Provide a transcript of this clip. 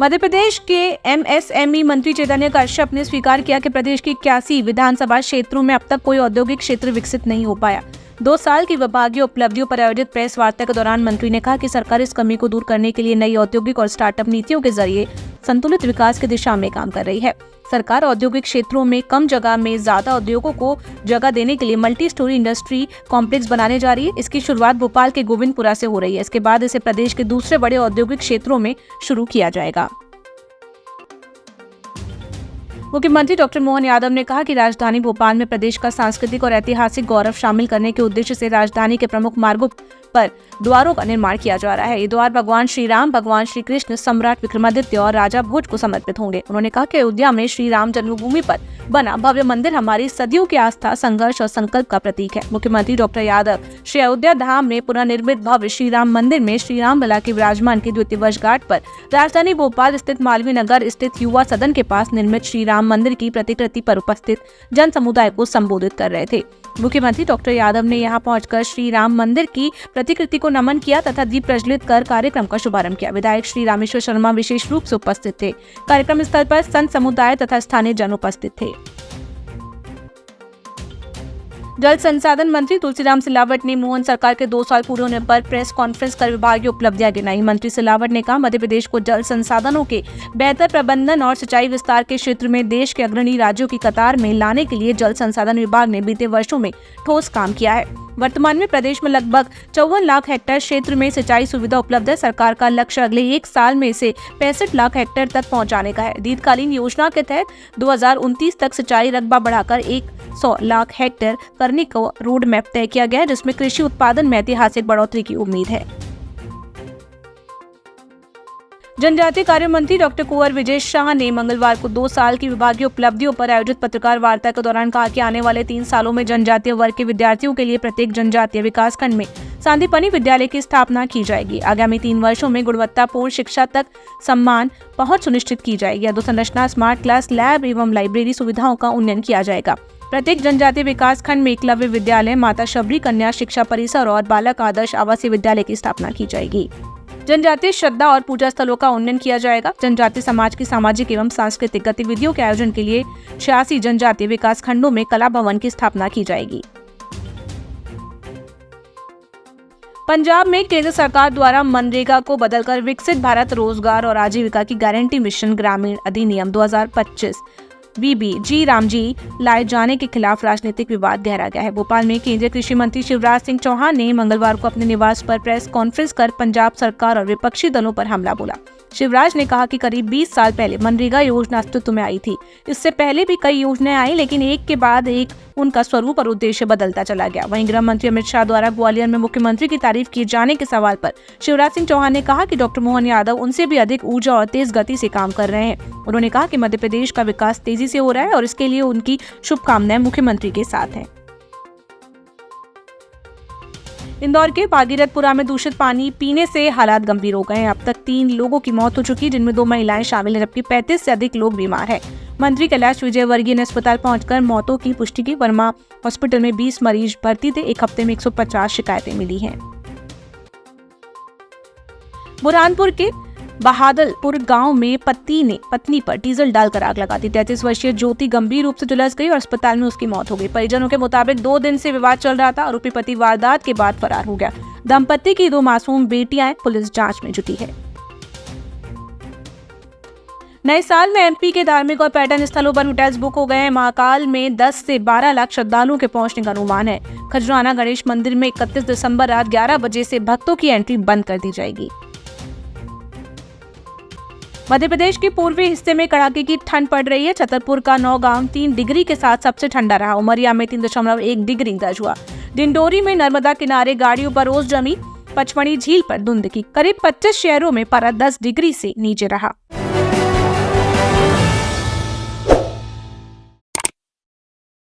मध्य प्रदेश के एमएसएमई मंत्री चैतन्य कश्यप ने स्वीकार किया कि प्रदेश की 81 विधानसभा क्षेत्रों में अब तक कोई औद्योगिक क्षेत्र विकसित नहीं हो पाया। 2 साल की विभागीय उपलब्धियों पर आयोजित प्रेस वार्ता के दौरान मंत्री ने कहा कि सरकार इस कमी को दूर करने के लिए नई औद्योगिक और स्टार्टअप नीतियों के जरिए संतुलित विकास की दिशा में काम कर रही है। सरकार औद्योगिक क्षेत्रों में कम जगह में ज्यादा उद्योगों को जगह देने के लिए मल्टी स्टोरी इंडस्ट्री कॉम्प्लेक्स बनाने जा रही है। इसकी शुरुआत भोपाल के गोविंदपुरा से हो रही है। इसके बाद इसे प्रदेश के दूसरे बड़े औद्योगिक क्षेत्रों में शुरू किया जाएगा। मुख्यमंत्री डॉक्टर मोहन यादव ने कहा कि राजधानी भोपाल में प्रदेश का सांस्कृतिक और ऐतिहासिक गौरव शामिल करने के उद्देश्य से राजधानी के प्रमुख मार्गों पर द्वारों का निर्माण किया जा रहा है। ये द्वार भगवान श्री राम, भगवान श्री कृष्ण, सम्राट विक्रमादित्य और राजा भोज को समर्पित होंगे। उन्होंने कहा कि अयोध्या में श्री राम जन्मभूमि पर बना भव्य मंदिर हमारी सदियों की आस्था, संघर्ष और संकल्प का प्रतीक है। मुख्यमंत्री डॉक्टर यादव श्री अयोध्या धाम में पुनर्निर्मित भव्य श्री राम मंदिर में श्री राम लला के विराजमान की द्वितीय वर्षगांठ पर राजधानी भोपाल स्थित मालवीय नगर स्थित युवा सदन के पास निर्मित श्री राम मंदिर की प्रतिकृति पर उपस्थित जन समुदाय को संबोधित कर रहे थे। मुख्यमंत्री डॉक्टर यादव ने यहां पहुंचकर श्री राम मंदिर की प्रतिकृति को नमन किया तथा दीप प्रज्वलित कर कार्यक्रम का शुभारंभ किया। विधायक श्री रामेश्वर शर्मा विशेष रूप से उपस्थित थे। कार्यक्रम स्थल पर संत समुदाय तथा स्थानीय जन उपस्थित थे। जल संसाधन मंत्री तुलसीराम सिलावट ने मोहन सरकार के 2 साल पूरे होने पर प्रेस कॉन्फ्रेंस कर विभागीय उपलब्धियां गिनाई। मंत्री सिलावट ने कहा, मध्य प्रदेश को जल संसाधनों के बेहतर प्रबंधन और सिंचाई विस्तार के क्षेत्र में देश के अग्रणी राज्यों की कतार में लाने के लिए जल संसाधन विभाग ने बीते वर्षों में ठोस काम किया है। वर्तमान में प्रदेश में लगभग 54 लाख हेक्टेयर क्षेत्र में सिंचाई सुविधा उपलब्ध है। सरकार का लक्ष्य अगले 1 साल में इसे 65 लाख हेक्टेयर तक पहुंचाने का है। दीर्घकालीन योजना के तहत 2029 तक सिंचाई रकबा बढ़ाकर 100 लाख हेक्टेयर करने का रोड मैप तय किया गया है, जिसमें कृषि उत्पादन में ऐतिहासिक बढ़ोतरी की उम्मीद है। जनजातीय कार्य मंत्री डॉक्टर कुंवर विजय शाह ने मंगलवार को 2 साल की विभागीय उपलब्धियों पर आयोजित पत्रकार वार्ता के दौरान कहा कि आने वाले 3 सालों में जनजातीय वर्ग के विद्यार्थियों के लिए प्रत्येक जनजातीय विकास खंड में सांदीपनि विद्यालय की स्थापना की जाएगी। आगामी 3 वर्षों में गुणवत्तापूर्ण शिक्षा तक सम्मान पहुंच सुनिश्चित की जाएगी। अधोसंरचना, स्मार्ट क्लास, लैब एवं लाइब्रेरी सुविधाओं का उन्नयन किया जाएगा। प्रत्येक जनजातीय विकास खंड में एकलव्य विद्यालय, माता शबरी कन्या शिक्षा परिसर और बालक आदर्श आवासीय विद्यालय की स्थापना की जाएगी। जनजातीय श्रद्धा और पूजा स्थलों का उन्नयन किया जाएगा। जनजातीय समाज की सामाजिक एवं सांस्कृतिक गतिविधियों के आयोजन के लिए 86 जनजातीय विकास खंडों में कला भवन की स्थापना की जाएगी। पंजाब में केंद्र सरकार द्वारा मनरेगा को बदलकर विकसित भारत रोजगार और आजीविका की गारंटी मिशन ग्रामीण अधिनियम 2025 BBG रामजी लाए जाने के खिलाफ राजनीतिक विवाद गहरा गया है। भोपाल में केंद्रीय कृषि मंत्री शिवराज सिंह चौहान ने मंगलवार को अपने निवास पर प्रेस कॉन्फ्रेंस कर पंजाब सरकार और विपक्षी दलों पर हमला बोला। शिवराज ने कहा कि करीब 20 साल पहले मनरेगा योजना अस्तित्व में आई थी। इससे पहले भी कई योजनाएं आई, लेकिन एक के बाद एक उनका स्वरूप और उद्देश्य बदलता चला गया। वहीं गृह मंत्री अमित शाह द्वारा ग्वालियर में मुख्यमंत्री की तारीफ किए जाने के सवाल पर शिवराज सिंह चौहान ने कहा कि डॉक्टर मोहन यादव उनसे भी अधिक ऊर्जा और तेज गति से काम कर रहे हैं। उन्होंने कहा कि मध्य प्रदेश का विकास तेजी से हो रहा है और इसके लिए उनकी शुभकामनाएं मुख्यमंत्री के साथ हैं। इंदौर के भागीरथपुरा में दूषित पानी पीने से हालात गंभीर हो गए हैं। अब तक 3 लोगों की मौत हो चुकी है, जिनमें 2 महिलाएं शामिल हैं, जबकि 35 से अधिक लोग बीमार हैं। मंत्री कैलाश विजयवर्गीय ने अस्पताल पहुंचकर मौतों की पुष्टि की। वर्मा हॉस्पिटल में 20 मरीज भर्ती थे। 1 हफ्ते में 150 शिकायतें मिली हैं। बुरहानपुर के बहादुरपुर गांव में पति ने पत्नी पर डीजल डालकर आग लगा दी। 33 वर्षीय ज्योति गंभीर रूप से झुलस गई और अस्पताल में उसकी मौत हो गई। परिजनों के मुताबिक 2 दिन से विवाद चल रहा था। आरोपी पति वारदात के बाद फरार हो गया। दंपति की 2 मासूम बेटियां पुलिस जांच में जुटी है। नए साल में एमपी के धार्मिक और पर्यटन स्थलों पर होटल्स बुक हो गए हैं। महाकाल में 10 से 12 लाख श्रद्धालुओं के पहुंचने का अनुमान है। खजराना गणेश मंदिर में 31 दिसंबर रात 11 बजे से भक्तों की एंट्री बंद कर दी जाएगी। मध्य प्रदेश के पूर्वी हिस्से में कड़ाके की ठंड पड़ रही है। छतरपुर का नौगांव 3 डिग्री के साथ सबसे ठंडा रहा। उमरिया में 3.1 डिग्री दर्ज हुआ। डिंडोरी में नर्मदा किनारे गाड़ियों पर ओस जमी। पचमढ़ी झील पर धुंध की। करीब 25 शहरों में पारा 10 डिग्री से नीचे रहा।